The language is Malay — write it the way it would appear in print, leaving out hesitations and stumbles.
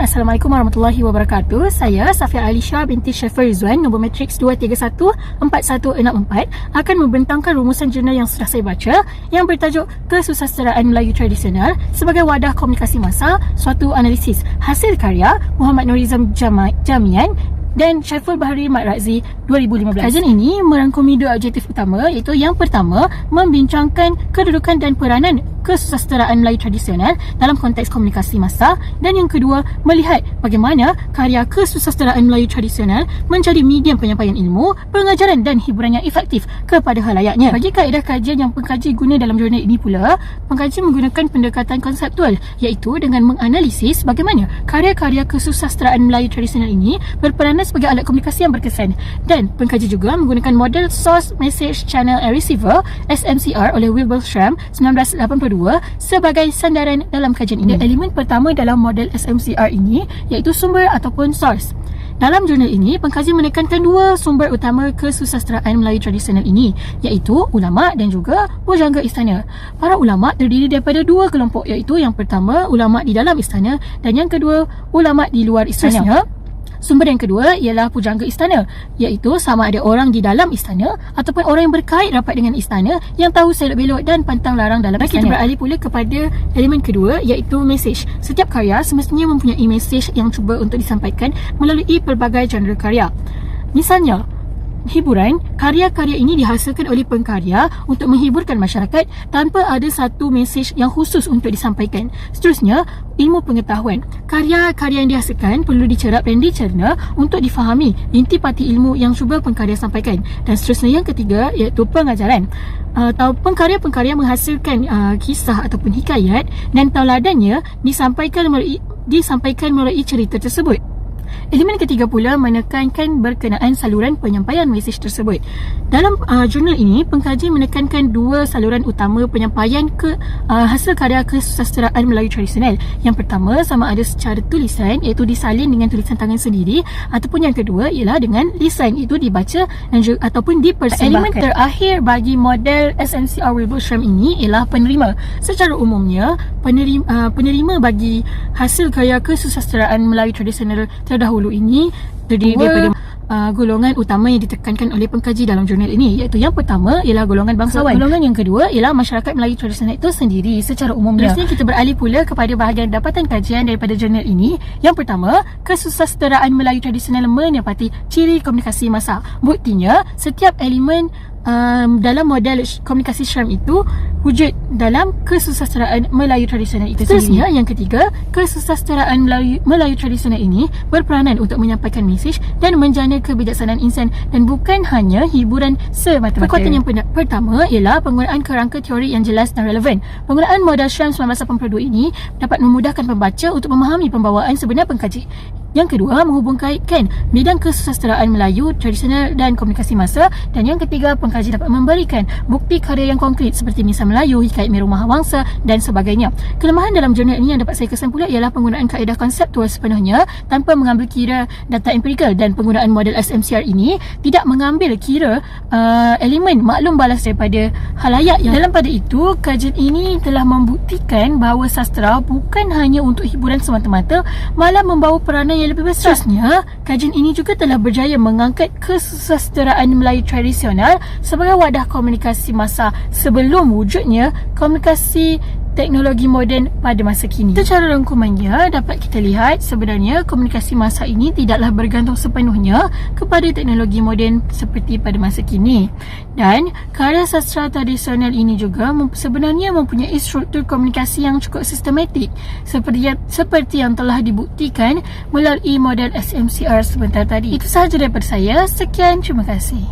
Assalamualaikum warahmatullahi wabarakatuh. Saya Safia Alisha binti Syafir Rizwan, nombor matriks 2314164 akan membentangkan rumusan jurnal yang sudah saya baca yang bertajuk Kesusasteraan Melayu Tradisional sebagai wadah komunikasi massa, suatu analisis. Hasil karya Muhammad Nurizam Jamian dan Syaiful Bahari Mat Razzi 2015. Kajian ini merangkumi dua objektif utama, iaitu yang pertama membincangkan kedudukan dan peranan kesusasteraan Melayu tradisional dalam konteks komunikasi massa, dan yang kedua melihat bagaimana karya kesusasteraan Melayu tradisional menjadi medium penyampaian ilmu, pengajaran dan hiburan yang efektif kepada halayaknya. Bagi kaedah kajian yang pengkaji guna dalam jurnal ini pula, pengkaji menggunakan pendekatan konseptual, iaitu dengan menganalisis bagaimana karya-karya kesusasteraan Melayu tradisional ini berperanan sebagai alat komunikasi yang berkesan, dan pengkaji juga menggunakan model Source Message Channel and Receiver SMCR oleh Wilbur Schramm 1982 sebagai sandaran dalam kajian ini. Elemen pertama dalam model SMCR ini iaitu sumber ataupun source. Dalam jurnal ini, pengkaji menekankan dua sumber utama kesusasteraan Melayu tradisional ini, iaitu ulama dan juga pujangga istana. Para ulama terdiri daripada dua kelompok, iaitu yang pertama ulama di dalam istana dan yang kedua ulama di luar istana. Sumber yang kedua ialah pujangga istana, iaitu sama ada orang di dalam istana ataupun orang yang berkait rapat dengan istana yang tahu selok-belok dan pantang larang dalam istana. Kita beralih pula kepada elemen kedua, iaitu message. Setiap karya semestinya mempunyai message yang cuba untuk disampaikan melalui pelbagai genre karya. Misalnya, hiburan, karya-karya ini dihasilkan oleh pengkarya untuk menghiburkan masyarakat tanpa ada satu mesej yang khusus untuk disampaikan. Seterusnya, ilmu pengetahuan. Karya-karya yang dihasilkan perlu dicerap dan dicerna untuk difahami intipati ilmu yang cuba pengkarya sampaikan. Dan seterusnya yang ketiga iaitu pengajaran. Pengkarya-pengkarya menghasilkan kisah ataupun hikayat dan tauladannya disampaikan melalui cerita tersebut. Elemen ketiga pula menekankan berkenaan saluran penyampaian mesej tersebut. Dalam jurnal ini, pengkaji menekankan dua saluran utama penyampaian hasil karya kesusasteraan Melayu tradisional. Yang pertama sama ada secara tulisan, iaitu disalin dengan tulisan tangan sendiri, ataupun yang kedua ialah dengan lisan, itu dibaca dan ataupun dipersembahkan. Elemen terakhir bagi model SMCR Wilbur Schramm ini ialah penerima. Secara umumnya, penerima bagi hasil karya kesusasteraan Melayu tradisional terdahulu ini terdiri daripada golongan utama yang ditekankan oleh pengkaji dalam jurnal ini, iaitu yang pertama ialah golongan bangsawan. Golongan yang kedua ialah masyarakat Melayu tradisional itu sendiri secara umumnya. Seterusnya kita beralih pula kepada bahagian dapatan kajian daripada jurnal ini. Yang pertama, kesusasteraan Melayu tradisional menepati ciri komunikasi massa. Buktinya, setiap elemen dalam model komunikasi Schramm itu wujud dalam kesusasteraan Melayu tradisional itu sendiri. Yang ketiga, kesusasteraan Melayu tradisional ini berperanan untuk menyampaikan mesej dan menjana kebijaksanaan insan dan bukan hanya hiburan semata-mata. Perkuatan yang pertama ialah penggunaan kerangka teori yang jelas dan relevan. Penggunaan model Schramm 1982 ini dapat memudahkan pembaca untuk memahami pembawaan sebenar pengkaji. Yang kedua, menghubungkan bidang kesusasteraan Melayu tradisional dan komunikasi massa. Dan yang ketiga, pengkaji dapat memberikan bukti karya yang konkret seperti misal Melayu, hikayat Meru Mahawangsa dan sebagainya. Kelemahan dalam jurnal ini yang dapat saya kesan pula ialah penggunaan kaedah konseptual sepenuhnya tanpa mengambil kira data empirikal, dan penggunaan model SMCR ini tidak mengambil kira elemen maklum balas daripada halayak. Dalam pada itu, kajian ini telah membuktikan bahawa sastra bukan hanya untuk hiburan semata-mata, malah membawa peranan yang lebih besar. Seterusnya, kajian ini juga telah berjaya mengangkat kesusasteraan Melayu tradisional sebagai wadah komunikasi massa sebelum wujudnya komunikasi teknologi moden pada masa kini. Secara rangkumannya, dapat kita lihat sebenarnya komunikasi massa ini tidaklah bergantung sepenuhnya kepada teknologi moden seperti pada masa kini. Dan karya sastra tradisional ini juga sebenarnya mempunyai struktur komunikasi yang cukup sistematik seperti yang telah dibuktikan melalui model SMCR sebentar tadi. Itu sahaja daripada saya. Sekian, terima kasih.